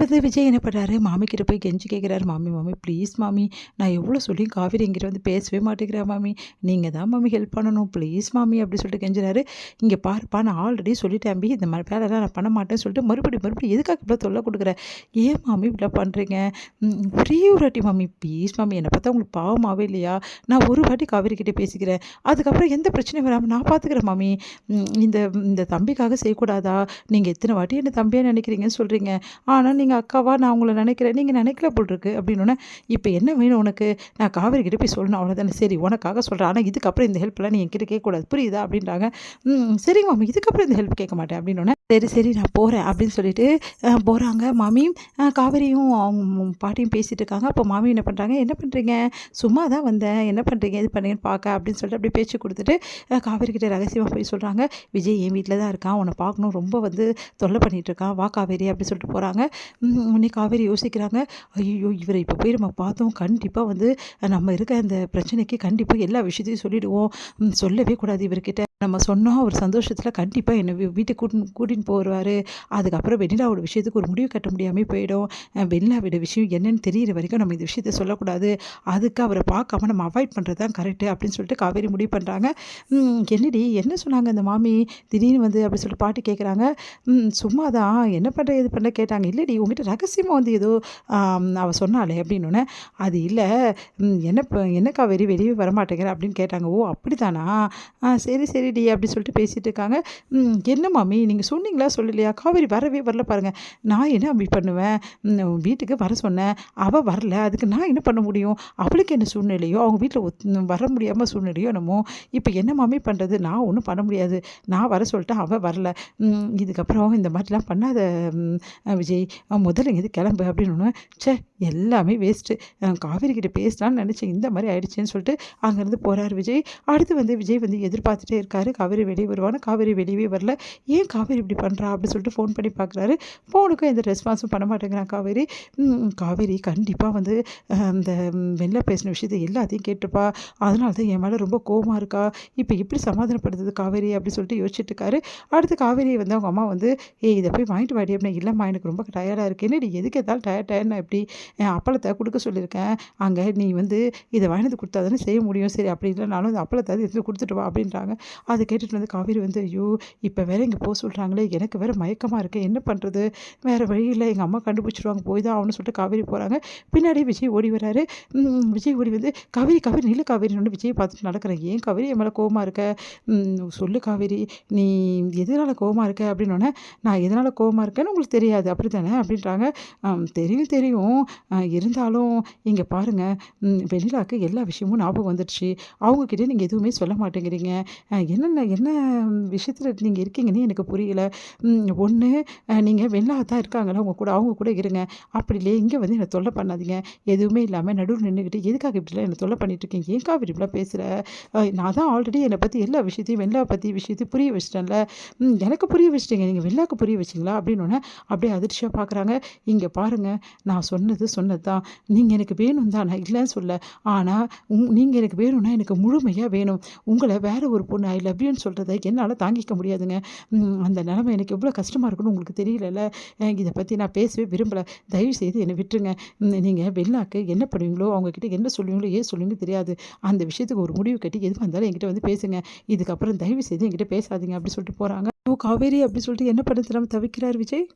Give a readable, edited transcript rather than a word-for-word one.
வந்து விஜய் என்ன பண்ணுறாரு, மாமிக்கிட்ட போய் கெஞ்சி கேட்குறாரு, "மாமி, மாமி ப்ளீஸ் மாமி, நான் எவ்வளோ சொல்லியும் காவேரி என்கிட்ட வந்து பேசவே மாட்டேங்கிறா மாமி. நீங்கள் தான் மாமி ஹெல்ப் பண்ணணும். ப்ளீஸ் மாமி" அப்படி சொல்லிட்டு கெஞ்சுறாரு. "இங்கே பாருப்பா, நான் ஆல்ரெடி சொல்லிட்டேன் அம்பி, இந்த மாதிரி வேலைலாம் நான் பண்ண மாட்டேன்னு சொல்லிட்டு மறுபடியும் எதுக்காக இவ்வளோ தொல்லை கொடுக்குற? ஏன் மாமி இப்படிலாம் பண்ணுறீங்க? ஒரே ஒரு வாட்டி மாமி ப்ளீஸ் மாமி, என்னை பார்த்தா உங்களுக்கு பாவமாகவே இல்லையா? நான் ஒரு வாட்டி காவேரி கிட்டே பேசிக்கிறேன். அதுக்கப்புறம் எந்த பிரச்சனையும் வராமல் நான் பார்த்துக்கிறேன் மாமி. இந்த இந்த தம்பிக்காக செய்யக்கூடாதா? நீங்கள் எத்தனை வாட்டி என்ன தம்பியாக நினைக்கிறீங்கன்னு சொல்கிறீங்க. ஆனால் நீங்கள் அக்காவா நான் உங்களை நினைக்கிறேன். நீங்கள் நினைக்கல போல் இருக்கு" அப்படின்னோடனே, "இப்போ என்ன வேணும் உனக்கு? நான் காவேரி கிட்ட போய் சொல்லணும் அவ்வளோதானே. சரி உனக்காக சொல்கிறேன். ஆனால் இதுக்கப்புறம் இந்த ஹெல்ப்லாம் நீ என்கிட்ட கேட்கக்கூடாது. புரியுதா?" அப்படின்றாங்க. சரிங்க மாமி, இதுக்கப்புறம் இந்த ஹெல்ப் கேட்க மாட்டேன்" அப்படின்னோடனே, "சரி சரி நான் போகிறேன்" அப்படின்னு சொல்லிட்டு போகிறாங்க. மாமி காவேரியும் அவங்க பாட்டியும் பேசிகிட்டு இருக்காங்க. அப்போ மாமி என்ன பண்ணுறாங்க, "என்ன பண்ணுறீங்க? சும்மா தான் வந்தேன். என்ன பண்ணுறீங்க இது பண்ணுறீங்கன்னு பார்க்க" அப்படின்னு சொல்லிட்டு அப்படியே பேச்சு கொடுத்துட்டு காவேரி கிட்ட ரகசியமாக போய் சொல்கிறாங்க, "விஜய் என் வீட்டில் தான் இருக்கான். உன்னை பார்க்கணும். ரொம்ப வந்து தொல்லை பண்ணிகிட்டு இருக்கான். வா காவேரி" அப்படி சொல்லிட்டு போகிறாங்க. உடனே காவேரி யோசிக்கிறாங்க, ஐயோ இவரை இப்போ போய் நம்ம பார்த்தோம், கண்டிப்பாக வந்து நம்ம இருக்க அந்த பிரச்சனைக்கு கண்டிப்பாக எல்லா விஷயத்தையும் சொல்லிடுவோம். சொல்லவே கூடாது இவர்கிட்ட. நம்ம சொன்னோம் அவர் சந்தோஷத்தில் கண்டிப்பாக என்னை வீட்டுக்கு கூட்டின்னு போடுவார். அதுக்கப்புறம் வெண்ணிலாவோட விஷயத்துக்கு ஒரு முடிவு கட்ட முடியாமல் போயிடும். வெண்ணிலாவோட விஷயம் என்னன்னு தெரியிற வரைக்கும் நம்ம இந்த விஷயத்த சொல்லக்கூடாது. அதுக்கு அவரை பார்க்காம நம்ம அவாய்ட் பண்ணுறது தான் கரெக்டு அப்படின்னு சொல்லிட்டு காவேரி முடிவு பண்ணுறாங்க. என்னடி என்ன சொன்னாங்க அந்த மாமி திடீர்னு வந்து அப்படி சொல்லிட்டு பாட்டி கேட்குறாங்க. சும்மா தான் என்ன பண்ணுற எது பண்ண கேட்டாங்க. "இல்லடி உங்ககிட்ட ரகசியமாக வந்து ஏதோ அவள் சொன்னாலே" அப்படின்னோடனே, "அது இல்லை, என்ன காவேரி வெளியே வரமாட்டேங்கிற" அப்படின்னு கேட்டாங்க. "ஓ அப்படித்தானா? சரி சரிடி" அப்படி சொல்லிட்டு பேசிகிட்டு இருக்காங்க. "என்ன மாமி நீங்கள் சொன்னீங்களா சொல்லலையா? காவேரி வரவே வரல பாருங்கள். நான் என்ன அப்படி பண்ணுவேன்? வீட்டுக்கு வர சொன்னேன், அவள் வரல. அதுக்கு நான் என்ன பண்ண முடியும்? அவளுக்கு என்ன சூழ்நிலையோ, அவங்க வீட்டில் வர முடியாமல் சூழ்நிலையோ என்னமோ. இப்போ என்ன மாமி பண்ணுறது? நான் ஒன்றும் பண்ண முடியாது. நான் வர சொல்லிட்டேன், அவள் வரல. இதுக்கப்புறம் இந்த மாதிரிலாம் பண்ணாத விஜய், முதல்ல இங்கேருந்து கிளம்பு" அப்படின்னு. ச்சே எல்லாமே வேஸ்ட்டு. காவேரி கிட்ட பேசலான்னு நினச்சேன், இந்த மாதிரி ஆயிடுச்சேன்னு சொல்லிட்டு அங்கேருந்து போகிறார் விஜய். அடுத்து வந்து விஜய் வந்து எதிர்பார்த்துட்டே இருக்காரு, காவேரி வெளியே வருவான்னு. காவேரி வெளியவே வரல. ஏன் காவேரி இப்படி பண்ணுறா அப்படின்னு சொல்லிட்டு ஃபோன் பண்ணி பார்க்குறாரு. ஃபோனுக்கும் எந்த ரெஸ்பான்ஸும் பண்ண மாட்டேங்கிறான் காவேரி. காவேரி கண்டிப்பாக வந்து இந்த வெளில பேசின விஷயத்தை எல்லாத்தையும் கேட்டுப்பா, அதனால தான் என் மேலே ரொம்ப கோவமாக இருக்கா. இப்போ எப்படி சமாதானப்படுத்துது காவேரி அப்படின்னு சொல்லிட்டு யோசிச்சுட்டு இருக்காரு. அடுத்து காவேரி வந்து அவங்க அம்மா வந்து, "ஏய் இதை போய் வாங்கிட்டு வாடி" அப்படின்னா, "இல்லைம்மா எனக்கு ரொம்ப டயர்டாக இருக்குது." "என்னடி எதுக்கு எதாலும் டயர்ட்னா எப்படி? அப்பளத்தை கொடுக்க சொல்லியிருக்கேன். அங்கே நீ வந்து இதை வாங்கிட்டு கொடுத்தா தானே செய்ய முடியும். சரி அப்படி இல்லைனாலும் இந்த அப்பளத்தை எடுத்து கொடுத்துட்டு வா" அப்படின்றாங்க. அதை கேட்டுட்டு வந்து காவேரி வந்து, ஐயோ இப்போ வேற இங்கே போக சொல்கிறாங்களே, எனக்கு வேற மயக்கமாக இருக்குது, என்ன பண்ணுறது? வேறு வழி இல்லை, எங்கள் அம்மா கண்டுபிடிச்சிருவாங்க, போய் தான் ஆகணும்னு சொல்லிட்டு காவேரி போகிறாங்க. பின்னாடி விஜய் ஓடி வராரு. விஜய் ஓடி வந்து, "காவேரி காவேரி நில்லு காவேரின்னு" விஜயை பார்த்துட்டு நடக்கிறேன். "ஏன் காவேரி என் மேலே கோவமாக இருக்க? சொல்லு காவேரி, நீ எதனால் கோவமாக இருக்க?" அப்படின்னோடனே, "நான் எதனால் கோவமாக இருக்கேன்னு உங்களுக்கு தெரியாது அப்படி தானே?" அப்படின்றாங்க. தெரியும் தெரியும், இருந்தாலும் இங்கே பாருங்கள், வெண்ணிலாவுக்கு எல்லா விஷயமும் ஞாபகம் வந்துடுச்சு. அவங்கக்கிட்ட நீங்கள் எதுவுமே சொல்ல மாட்டேங்கிறீங்க. என்ன விஷயத்தில் நீங்கள் இருக்கீங்கன்னு எனக்கு புரியல. ஒன்று நீங்கள் வெண்ணிலா தான் இருக்காங்களா உங்க கூட, அவங்க கூட இருங்க. அப்படி இல்லையே இங்கே வந்து என்னை தொல்லை பண்ணாதீங்க. எதுவுமே இல்லாமல் நடுவில் நின்றுக்கிட்டு எதுக்காக இப்படிலாம் என்னை தொல்லை பண்ணிட்டுருக்கீங்க? ஏன் காவேரி இப்படிலாம் பேசுகிற? நான் தான் ஆல்ரெடி என்னை பற்றி எல்லா விஷயத்தையும் வெண்ணிலா பற்றி விஷயத்தையும் புரிய வச்சிட்டேன்ல. எனக்கு புரிய வச்சிட்டீங்க, நீங்கள் வெண்ணிலாவுக்கு புரிய வச்சிங்களா? அப்படின்னோடனே அப்படியே அதிர்ச்சியாக பார்க்குறாங்க. "இங்கே பாருங்கள், நான் சொன்னது சொன்னது தான். நீங்கள் எனக்கு வேணும் தான், நான் இல்லைன்னு சொல்ல. ஆனால் நீங்கள் எனக்கு வேணும்னா எனக்கு முழுமையாக வேணும். உங்களை வேற ஒரு பொண்ணு ஐ லவ் யூன்னு சொல்கிறத என்னால் தாங்கிக்க முடியாதுங்க. அந்த நிலைமை எனக்கு எவ்வளோ கஷ்டமாக இருக்குன்னு உங்களுக்கு தெரியலல்ல. இதை பற்றி நான் பேசவே விரும்பலை. தயவுசெய்து என்னை விட்டுருங்க. நீங்கள் வெண்ணிலாவுக்கு என்ன பண்ணுவீங்களோ, அவங்கக்கிட்ட என்ன சொல்லுவீங்களோ, ஏன் சொல்லுவீங்களோ தெரியாது. அந்த விஷயத்துக்கு ஒரு முடிவு கட்டி எதுவாக இருந்தாலும் என்கிட்ட வந்து பேசுங்க. இதுக்கப்புறம் தயவுசெய்து என்கிட்ட பேசாதீங்க" அப்படி சொல்லிட்டு போகிறாங்க. "ஓ காவேரி" அப்படி சொல்லிட்டு என்ன பண்ண தெரியாமல் தவிக்கிறார் விஜய்.